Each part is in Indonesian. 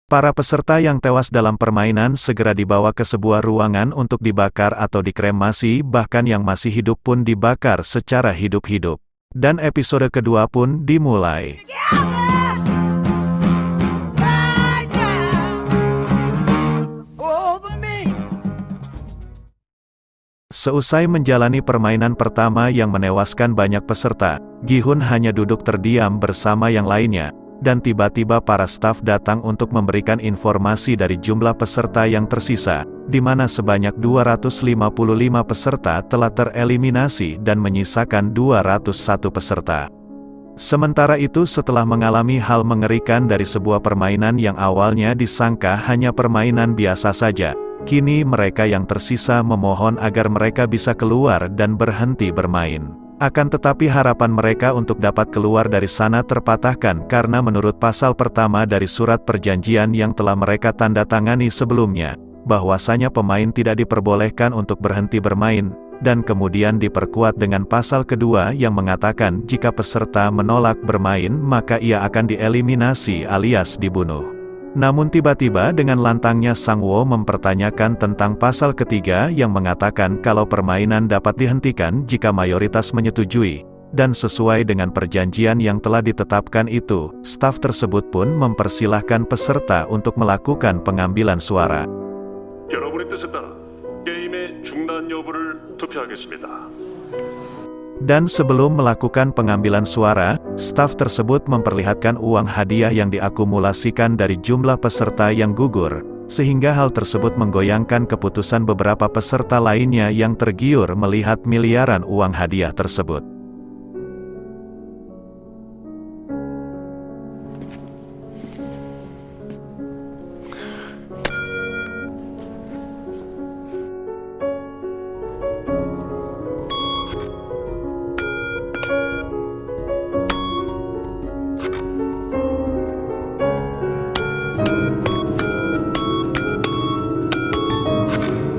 Para peserta yang tewas dalam permainan segera dibawa ke sebuah ruangan untuk dibakar atau dikremasi, bahkan yang masih hidup pun dibakar secara hidup-hidup. Dan episode kedua pun dimulai. Seusai menjalani permainan pertama yang menewaskan banyak peserta, Gi-hun hanya duduk terdiam bersama yang lainnya. Dan tiba-tiba para staf datang untuk memberikan informasi dari jumlah peserta yang tersisa, di mana sebanyak 255 peserta telah tereliminasi dan menyisakan 201 peserta. Sementara itu setelah mengalami hal mengerikan dari sebuah permainan yang awalnya disangka hanya permainan biasa saja, kini mereka yang tersisa memohon agar mereka bisa keluar dan berhenti bermain. Akan tetapi harapan mereka untuk dapat keluar dari sana terpatahkan karena menurut pasal pertama dari surat perjanjian yang telah mereka tanda tangani sebelumnya, bahwasanya pemain tidak diperbolehkan untuk berhenti bermain, dan kemudian diperkuat dengan pasal kedua yang mengatakan jika peserta menolak bermain maka ia akan dieliminasi alias dibunuh. Namun tiba-tiba dengan lantangnya Sang-woo mempertanyakan tentang pasal ketiga yang mengatakan kalau permainan dapat dihentikan jika mayoritas menyetujui, dan sesuai dengan perjanjian yang telah ditetapkan itu, staf tersebut pun mempersilahkan peserta untuk melakukan pengambilan suara. 여러분의 뜻에 따라 게임의 중단 여부를 투표하겠습니다. Dan sebelum melakukan pengambilan suara, staf tersebut memperlihatkan uang hadiah yang diakumulasikan dari jumlah peserta yang gugur, sehingga hal tersebut menggoyangkan keputusan beberapa peserta lainnya yang tergiur melihat miliaran uang hadiah tersebut.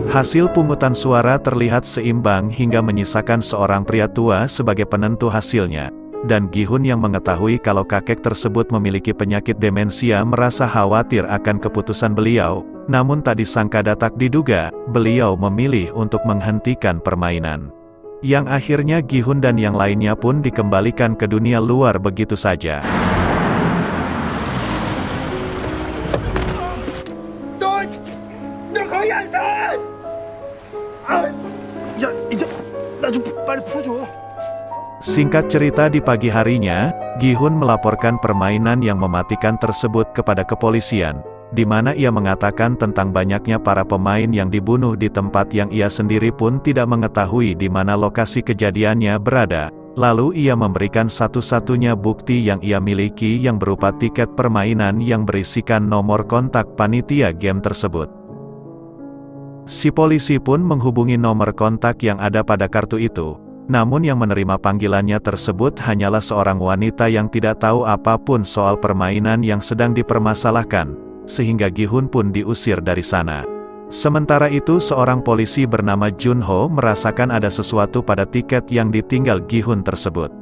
Hasil pungutan suara terlihat seimbang hingga menyisakan seorang pria tua sebagai penentu hasilnya, dan Gi-hun yang mengetahui kalau kakek tersebut memiliki penyakit demensia merasa khawatir akan keputusan beliau, namun tak disangka tak diduga, beliau memilih untuk menghentikan permainan. Yang akhirnya Gi-hun dan yang lainnya pun dikembalikan ke dunia luar begitu saja. Singkat cerita di pagi harinya, Gi-hun melaporkan permainan yang mematikan tersebut kepada kepolisian, di mana ia mengatakan tentang banyaknya para pemain yang dibunuh di tempat yang ia sendiri pun tidak mengetahui di mana lokasi kejadiannya berada. Lalu ia memberikan satu-satunya bukti yang ia miliki yang berupa tiket permainan yang berisikan nomor kontak panitia game tersebut. Si polisi pun menghubungi nomor kontak yang ada pada kartu itu, namun yang menerima panggilannya tersebut hanyalah seorang wanita yang tidak tahu apapun soal permainan yang sedang dipermasalahkan, sehingga Gi-hun pun diusir dari sana. Sementara itu seorang polisi bernama Junho merasakan ada sesuatu pada tiket yang ditinggal Gi-hun tersebut.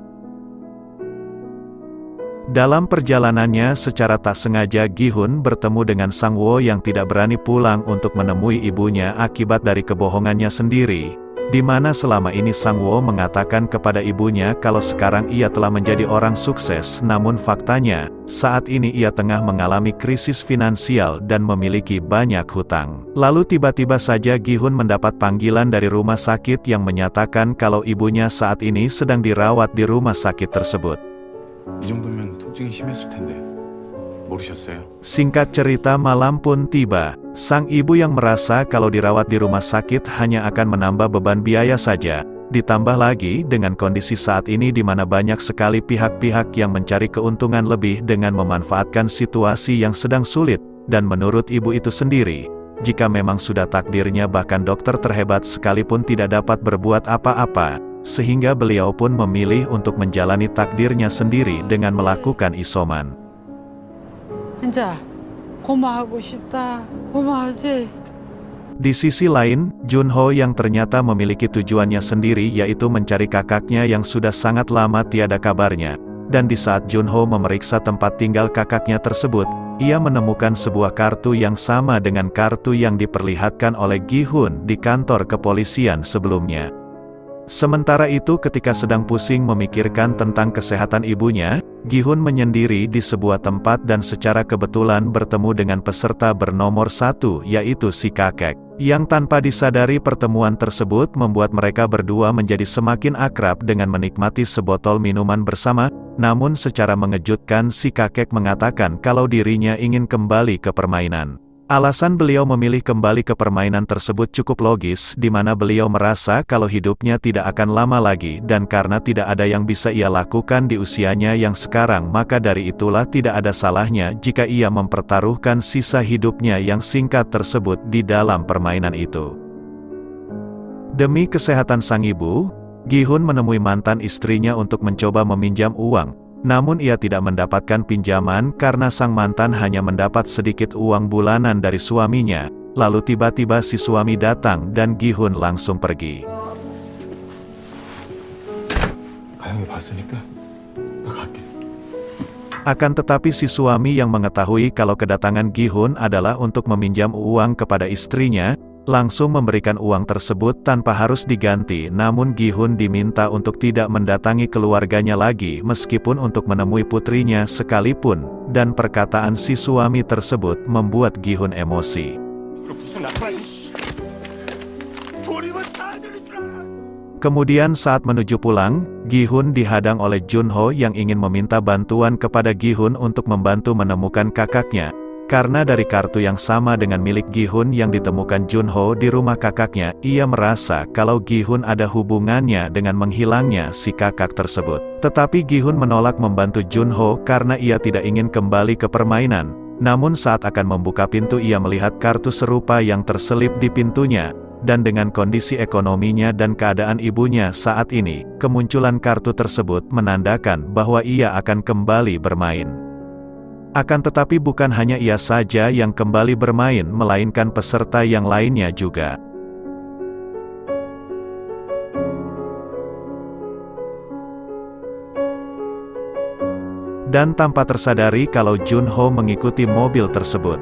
Dalam perjalanannya secara tak sengaja Gi-hun bertemu dengan Sang-woo yang tidak berani pulang untuk menemui ibunya akibat dari kebohongannya sendiri, di mana selama ini Sang-woo mengatakan kepada ibunya kalau sekarang ia telah menjadi orang sukses, namun faktanya, saat ini ia tengah mengalami krisis finansial dan memiliki banyak hutang. Lalu tiba-tiba saja Gi-hun mendapat panggilan dari rumah sakit yang menyatakan kalau ibunya saat ini sedang dirawat di rumah sakit tersebut. Singkat cerita malam pun tiba, sang ibu yang merasa kalau dirawat di rumah sakit hanya akan menambah beban biaya saja, ditambah lagi dengan kondisi saat ini di mana banyak sekali pihak-pihak yang mencari keuntungan lebih dengan memanfaatkan situasi yang sedang sulit, dan menurut ibu itu sendiri, jika memang sudah takdirnya bahkan dokter terhebat sekalipun tidak dapat berbuat apa-apa, sehingga beliau pun memilih untuk menjalani takdirnya sendiri dengan melakukan isoman. Di sisi lain, Junho yang ternyata memiliki tujuannya sendiri yaitu mencari kakaknya yang sudah sangat lama tiada kabarnya, dan di saat Junho memeriksa tempat tinggal kakaknya tersebut, ia menemukan sebuah kartu yang sama dengan kartu yang diperlihatkan oleh Gi-hun di kantor kepolisian sebelumnya. Sementara itu ketika sedang pusing memikirkan tentang kesehatan ibunya, Gi-hun menyendiri di sebuah tempat dan secara kebetulan bertemu dengan peserta bernomor 1 yaitu si kakek. Yang tanpa disadari pertemuan tersebut membuat mereka berdua menjadi semakin akrab dengan menikmati sebotol minuman bersama, namun secara mengejutkan si kakek mengatakan kalau dirinya ingin kembali ke permainan. Alasan beliau memilih kembali ke permainan tersebut cukup logis, di mana beliau merasa kalau hidupnya tidak akan lama lagi dan karena tidak ada yang bisa ia lakukan di usianya yang sekarang, maka dari itulah tidak ada salahnya jika ia mempertaruhkan sisa hidupnya yang singkat tersebut di dalam permainan itu. Demi kesehatan sang ibu, Gi-hun menemui mantan istrinya untuk mencoba meminjam uang. Namun ia tidak mendapatkan pinjaman karena sang mantan hanya mendapat sedikit uang bulanan dari suaminya. Lalu tiba-tiba si suami datang dan Gi-hun langsung pergi. Akan tetapi si suami yang mengetahui kalau kedatangan Gi-hun adalah untuk meminjam uang kepada istrinya, langsung memberikan uang tersebut tanpa harus diganti. Namun Gi-hun diminta untuk tidak mendatangi keluarganya lagi meskipun untuk menemui putrinya sekalipun, dan perkataan si suami tersebut membuat Gi-hun emosi. Kemudian saat menuju pulang, Gi-hun dihadang oleh Junho yang ingin meminta bantuan kepada Gi-hun untuk membantu menemukan kakaknya. Karena dari kartu yang sama dengan milik Gi-hun yang ditemukan Junho di rumah kakaknya, ia merasa kalau Gi-hun ada hubungannya dengan menghilangnya si kakak tersebut. Tetapi Gi-hun menolak membantu Junho karena ia tidak ingin kembali ke permainan. Namun saat akan membuka pintu ia melihat kartu serupa yang terselip di pintunya. Dan dengan kondisi ekonominya dan keadaan ibunya saat ini, kemunculan kartu tersebut menandakan bahwa ia akan kembali bermain. Akan tetapi bukan hanya ia saja yang kembali bermain, melainkan peserta yang lainnya juga. Dan tanpa tersadari kalau Junho mengikuti mobil tersebut.